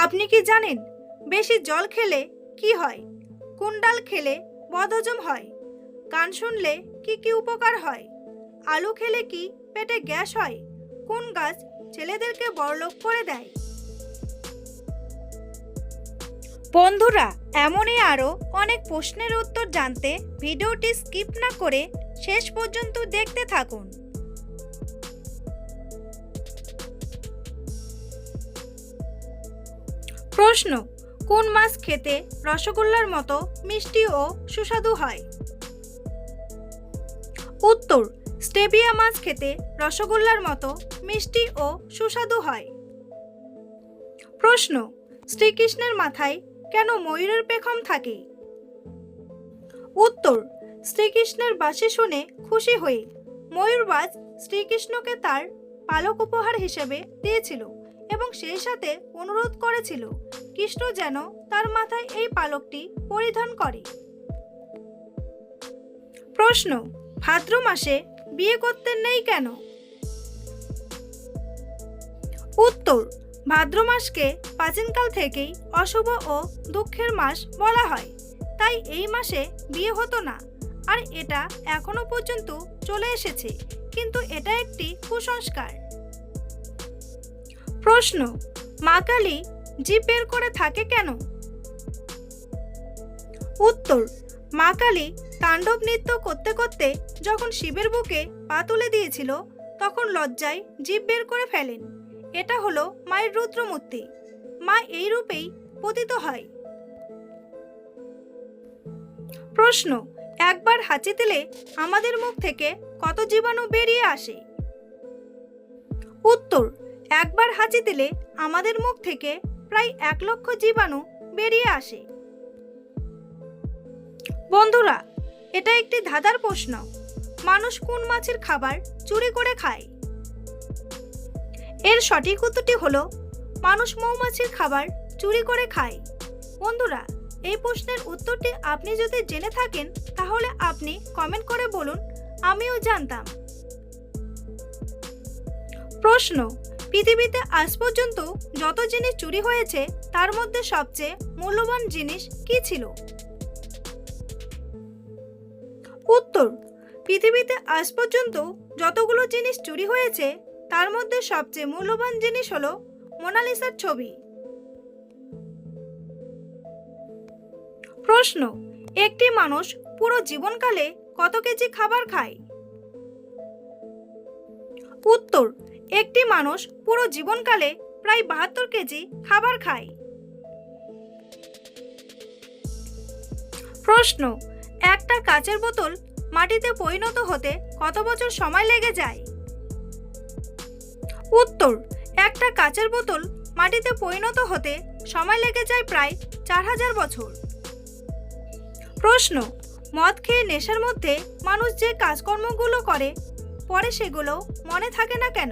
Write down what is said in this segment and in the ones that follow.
আপনি কি জানেন বেশি জল খেলে কি হয়? কোন ডাল খেলে বদহজম হয়? গান শুনলে কি কি উপকার হয়? আলু খেলে কি পেটে গ্যাস হয়? কোন গাছ ছেলেদেরকে বড়লোক করে দেয়? বন্ধুরা, এমনই আরও অনেক প্রশ্নের উত্তর জানতে ভিডিওটি স্কিপ না করে শেষ পর্যন্ত দেখতে থাকুন। প্রশ্ন: কোন মাছ খেতে রসগোল্লার মতো মিষ্টি ও সুস্বাদু হয়? উত্তর: স্টেভিয়া মাছ খেতে রসগোল্লার মতো মিষ্টি ও সুস্বাদু হয়। প্রশ্ন: শ্রীকৃষ্ণের মাথায় কেন ময়ূরের পেখম থাকে? উত্তর: শ্রীকৃষ্ণের বাঁশি শুনে খুশি হয়ে ময়ূরবাজ শ্রীকৃষ্ণকে তার পালক উপহার হিসেবে দিয়েছিল এবং সেই সাথে অনুরোধ করেছিল কৃষ্ণ যেন তার মাথায় এই পালকটি পরিধান করে। প্রশ্ন: ভাদ্র মাসে বিয়ে করতে নেই কেন? উত্তর: ভাদ্র মাসকে প্রাচীনকাল থেকেই অশুভ ও দুঃখের মাস বলা হয়, তাই এই মাসে বিয়ে হতো না। আর এটা এখনো পর্যন্ত চলে এসেছে, কিন্তু এটা একটি কুসংস্কার। প্রশ্ন: মা কালী জিভ বের করে থাকে কেন? উত্তর: মা কালী তাণ্ডব নৃত্য করতে করতে যখন শিবের বুকে পা তুলে দিয়েছিল, তখন লজ্জায় জিভ বের করে ফেলেন। এটা হলো মায়ের রুদ্রমূর্তি। মা এই রূপেই পতিত হয়। প্রশ্ন: একবার হাঁচি দিলে আমাদের মুখ থেকে কত জীবাণু বেরিয়ে আসে? উত্তর: একবার হাঁচি দিলে আমাদের মুখ থেকে প্রায় 1 লক্ষ জীবাণু বেরিয়ে আসে। বন্ধুরা, এটা একটি ধাঁধার প্রশ্ন। মানুষ কোন মাছের খাবার চুরি করে খায়? এর সঠিক উত্তরটি হলো মানুষ মৌমাছির খাবার চুরি করে খায়। বন্ধুরা, এই প্রশ্নের উত্তরটি আপনি যদি জেনে থাকেন তাহলে আপনি কমেন্ট করে বলুন, আমিও জানতাম। প্রশ্ন: পৃথিবীতে আজ পর্যন্ত যত জিনিস চুরি হয়েছে তার মধ্যে সবচেয়ে মূল্যবান জিনিস কি ছিল? উত্তর: পৃথিবীতে আজ পর্যন্ত যতগুলো জিনিস চুরি হয়েছে তার মধ্যে সবচেয়ে মূল্যবান জিনিস হলো মোনালিসার ছবি। প্রশ্ন: একটি মানুষ পুরো জীবনকালে কত কেজি খাবার খায়? উত্তর: একটি মানুষ পুরো জীবনকালে প্রায় 72 কেজি খাবার খায়। প্রশ্ন: একটা কাচের বোতল মাটিতে পরিণত হতে কত বছর সময় লেগে যায়? উত্তর: একটা কাচের বোতল মাটিতে পরিণত হতে সময় লেগে যায় প্রায় 4000 বছর। প্রশ্ন: মদ খেয়ে নেশার মধ্যে মানুষ যে কাজকর্মগুলো করে পরে সেগুলো মনে থাকে না কেন?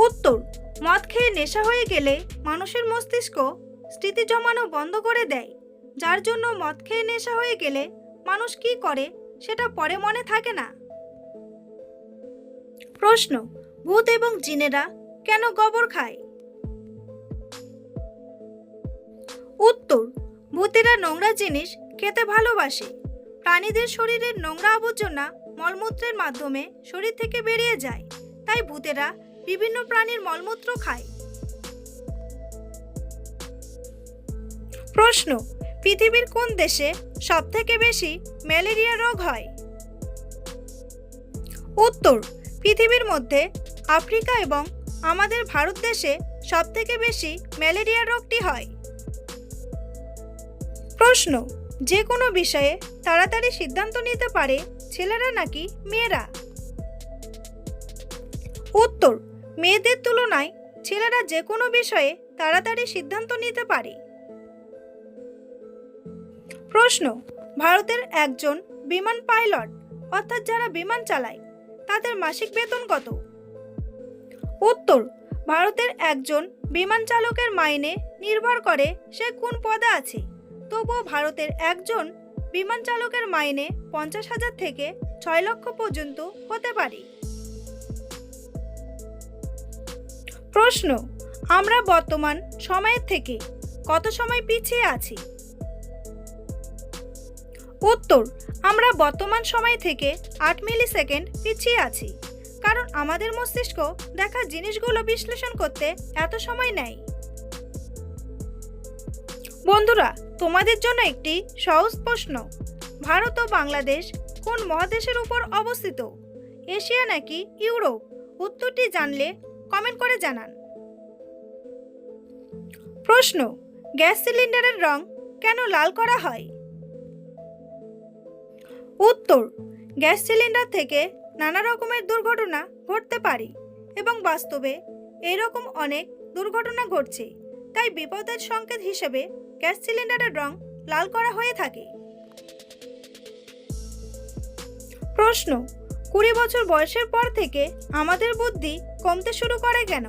উত্তর: মদ খেয়ে নেশা হয়ে গেলে মানুষের মস্তিষ্ক স্মৃতি জমানো বন্ধ করে দেয়, যার জন্য মদ খেয়ে নেশা হয়ে গেলে মানুষ কি করে সেটা পরে মনে থাকে না। প্রশ্ন: ভূত এবং জিনেরা কেন গোবর খায়? উত্তর: ভূতেরা নোংরা জিনিস খেতে ভালোবাসে। প্রাণীদের শরীরের নোংরা আবর্জনা মলমূত্রের মাধ্যমে শরীর থেকে বেরিয়ে যায়, তাই ভূতেরা বিভিন্ন প্রাণীর মলমূত্র খায়। প্রশ্ন: পৃথিবীর কোন দেশে সবথেকে বেশি ম্যালেরিয়া রোগ হয়? উত্তর: পৃথিবীর মধ্যে আফ্রিকা এবং আমাদের ভারত দেশে সবথেকে বেশি ম্যালেরিয়া রোগটি হয়। প্রশ্ন: যে কোনো বিষয়ে তাড়াতাড়ি সিদ্ধান্ত নিতে পারে ছেলেরা নাকি মেয়েরা? উত্তর: মেয়েদের তুলনায় ছেলেরা যে কোনো বিষয়ে তাড়াতাড়ি সিদ্ধান্ত নিতে পারে। প্রশ্ন: ভারতের একজন বিমান পাইলট অর্থাৎ যারা বিমান চালায় তাদের মাসিক বেতন কত? উত্তর: ভারতের একজন বিমান চালকের মাইনে নির্ভর করে সে কোন পদে আছে, তবুও ভারতের একজন বিমান চালকের মাইনে 50,000 থেকে 6 লক্ষ পর্যন্ত হতে পারে। প্রশ্ন: আমরা বর্তমান সময়ের থেকে কত সময় পিছিয়ে আছি? উত্তর, আমরা বর্তমান সময় থেকে 8 মিলি সেকেন্ড পিছিয়ে আছি, কারণ আমাদের মস্তিষ্ক দেখা জিনিসগুলো বিশ্লেষণ করতে এত সময় নেয়। বন্ধুরা, তোমাদের জন্য একটি সহজ প্রশ্ন। ভারত ও বাংলাদেশ কোন মহাদেশের উপর অবস্থিত? এশিয়া নাকি ইউরোপ? উত্তরটি জানলে কমেন্ট করে জানান। প্রশ্ন, গ্যাস সিলিন্ডারের রং কেন লাল করা হয়? উত্তর, গ্যাস সিলিন্ডার থেকে নানা রকমের দুর্ঘটনা ঘটতে পারে এবং বাস্তবে এরকম অনেক দুর্ঘটনা ঘটছে, তাই বিপদের সংকেত হিসেবে গ্যাস সিলিন্ডারের রং লাল করা হয়ে থাকে। প্রশ্ন, 20 বছর বয়সের পর থেকে আমাদের বুদ্ধি কমতে শুরু করে কেন?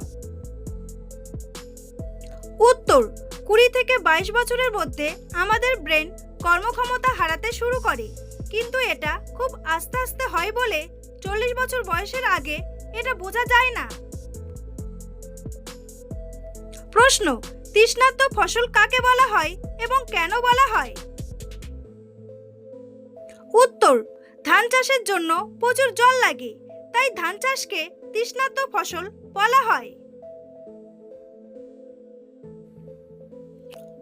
উত্তর, 20 থেকে 22 বছরের মধ্যে আমাদের ব্রেন কর্মক্ষমতা হারাতে শুরু করে, কিন্তু এটা খুব আস্তে আস্তে হয় বলে 40 বছর বয়সের আগে এটা বোঝা যায় না। প্রশ্ন, তৃষ্ণার্ত ফসল কাকে বলা হয় এবং কেন বলা হয়? উত্তর, ধান চাষের জন্য প্রচুর জল লাগে, তাই ধান চাষকে তৃষ্ণার্ত ফসল বলা হয়।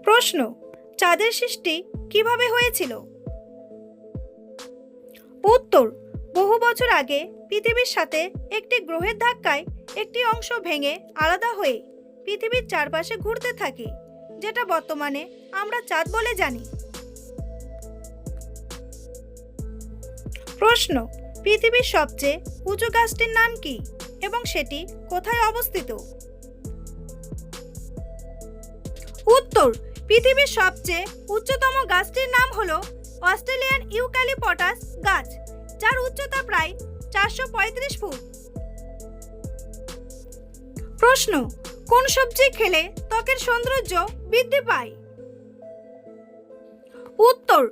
প্রশ্ন, চাঁদের সৃষ্টি কিভাবে হয়েছিল? উত্তর, বহু বছর আগে পৃথিবীর সাথে একটি গ্রহের ধাক্কায় একটি অংশ ভেঙে আলাদা হয়ে পৃথিবীর চারপাশে ঘুরতে থাকে, যেটা বর্তমানে আমরা চাঁদ বলে জানি। প্রশ্ন, পৃথিবীর সবচেয়ে উঁচু গাছটির নাম কি এবং সেটি কোথায় অবস্থিত? উত্তর, পৃথিবীর সবচেয়ে উচ্চতম গাছটির নাম হলো অস্ট্রেলিয়ান ইউক্যালিপটাস গাছ, যার উচ্চতা প্রায় 435 ফুট। প্রশ্ন, কোন সবজি খেলে ত্বকের সৌন্দর্য বৃদ্ধি পায়? উত্তর,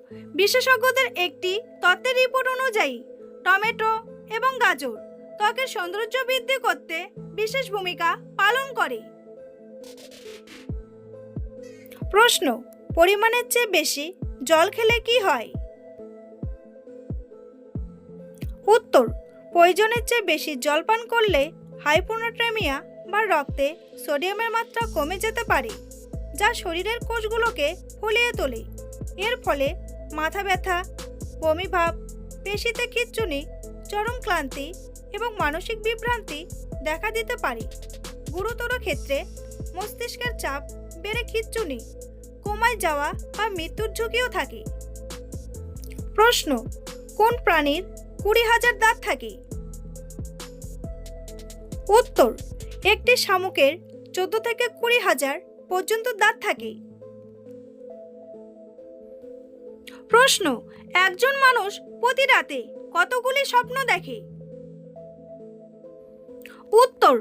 বিশেষজ্ঞদের একটি তথ্যের রিপোর্ট অনুযায়ী টমেটো এবং গাজর ত্বকের সৌন্দর্য বৃদ্ধি করতে বিশেষ ভূমিকা পালন করে। প্রশ্ন, পরিমাণের চেয়ে বেশি জল খেলে কি হয়? উত্তর, প্রয়োজনের চেয়ে বেশি জল পান করলে হাইপোনাট্রেমিয়া বা রক্তে সোডিয়ামের মাত্রা কমে যেতে পারে, যা শরীরের কোষগুলোকে ফুলিয়ে তোলে। এর ফলে মাথা ব্যথা, বমি ভাব, পেশিতে খিঁচুনি, চরম ক্লান্তি এবং মানসিক বিভ্রান্তি দেখা দিতে পারে। গুরুতর ক্ষেত্রে মস্তিষ্কের চাপ বেড়ে খিঁচুনি, কোমায় যাওয়া বা মৃত্যুর ঝুঁকিও থাকে। প্রশ্ন, কোন প্রাণীর 20,000 দাঁত থাকে? উত্তর, একটি শামুকের 14 থেকে 20,000 পর্যন্ত দাঁত থাকে। প্রশ্ন, একজন মানুষ প্রতি রাতে কতগুলি স্বপ্ন দেখে? উত্তর,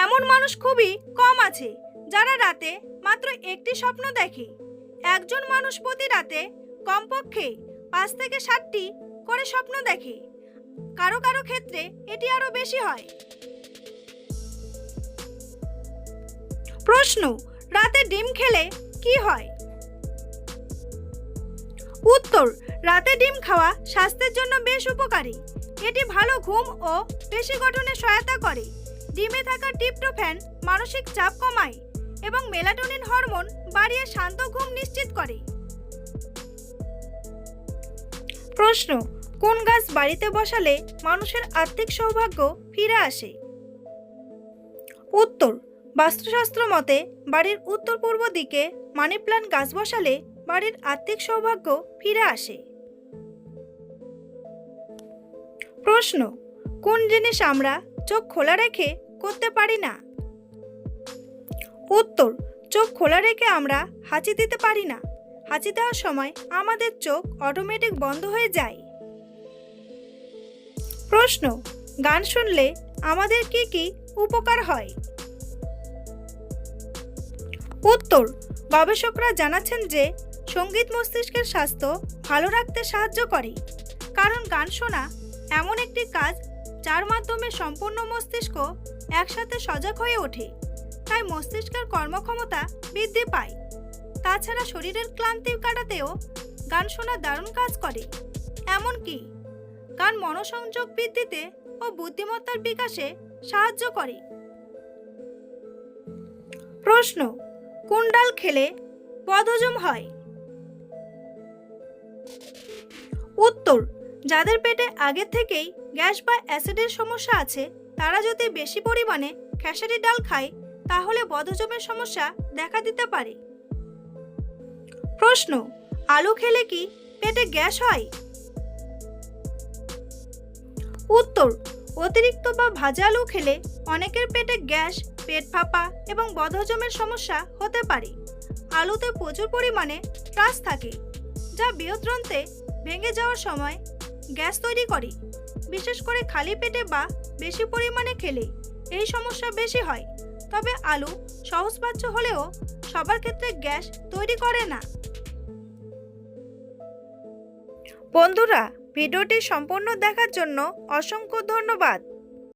এমন মানুষ খুবই কম আছে যারা রাতে মাত্র একটি স্বপ্ন দেখে। একজন মানুষ প্রতি রাতে কমপক্ষে 5 থেকে 7টি করে স্বপ্ন দেখে, কারো কারো ক্ষেত্রে এটি আরো বেশি হয়। প্রশ্ন, রাতে ডিম খেলে কি হয়? উত্তর, রাতে ডিম খাওয়া স্বাস্থ্যের জন্য বেশ উপকারী। এটি ভালো ঘুম ও পেশি গঠনে সহায়তা করে। ডিমে থাকা ট্রিপটোফ্যান মানসিক চাপ কমায় এবং মেলাটোনিন হরমোন বাড়িয়ে শান্ত ঘুম নিশ্চিত করে। প্রশ্ন, কোন গাছ বাড়িতে বসালে মানুষের আর্থিক সৌভাগ্য ফিরে আসে? উত্তর, বাস্তুশাস্ত্র মতে বাড়ির উত্তর পূর্ব দিকে মানি প্ল্যান্ট গাছ বসালে বাড়ির আর্থিক সৌভাগ্য ফিরে আসে। প্রশ্ন, কোন জিনিস আমরা চোখ খোলা রেখে করতে পারি না? উত্তর, চোখ খোলা রেখে আমরা হাঁচি দিতে পারি না। হাঁচি দেওয়ার সময় আমাদের চোখ অটোমেটিক বন্ধ হয়ে যায়। প্রশ্ন, গান শুনলে আমাদের কি কি উপকার হয়? উত্তর, গবেষকরা জানাচ্ছেন যে সঙ্গীত মস্তিষ্কের স্বাস্থ্য ভালো রাখতে সাহায্য করে, কারণ গান শোনা এমন একটি কাজ যার মাধ্যমে সম্পূর্ণ মস্তিষ্ক একসাথে সজাগ হয়ে ওঠে। তাই মস্তিষ্কের কর্মক্ষমতা বৃদ্ধি পায়। তাছাড়া শরীরের ক্লান্তি কাটাতেও গান শোনা দারুণ কাজ করে। এমনকি গান মনোসংযোগ বৃদ্ধিতে ও বুদ্ধিমত্তার বিকাশে সাহায্য করে। প্রশ্ন, কোন ডাল খেলে বদহজম হয়? উত্তর, যাদের পেটে আগে থেকেই গ্যাস বা অ্যাসিডের সমস্যা আছে তারা যদি বেশি পরিমাণে খেসারি ডাল খায় তাহলে বদহজমের সমস্যা দেখা দিতে পারে। প্রশ্ন, আলু খেলে কি পেটে গ্যাস হয়? উত্তর, অতিরিক্ত বা ভাজা আলু খেলে অনেকের পেটে গ্যাস, পেট ফাঁপা এবং বদহজমের সমস্যা হতে পারে। আলুতে প্রচুর পরিমাণে স্টার্চ থাকে যা বৃহদ্রন্ত্রে ভেঙে যাওয়ার সময় গ্যাস তৈরি করে। বিশেষ করে খালি পেটে বা বেশি পরিমাণে খেলে এই সমস্যা বেশি হয়। তবে আলু সহজপাচ্য হলেও সবার ক্ষেত্রে গ্যাস তৈরি করে না। বন্ধুরা, ভিডিওটি সম্পূর্ণ দেখার জন্য অসংখ্য ধন্যবাদ।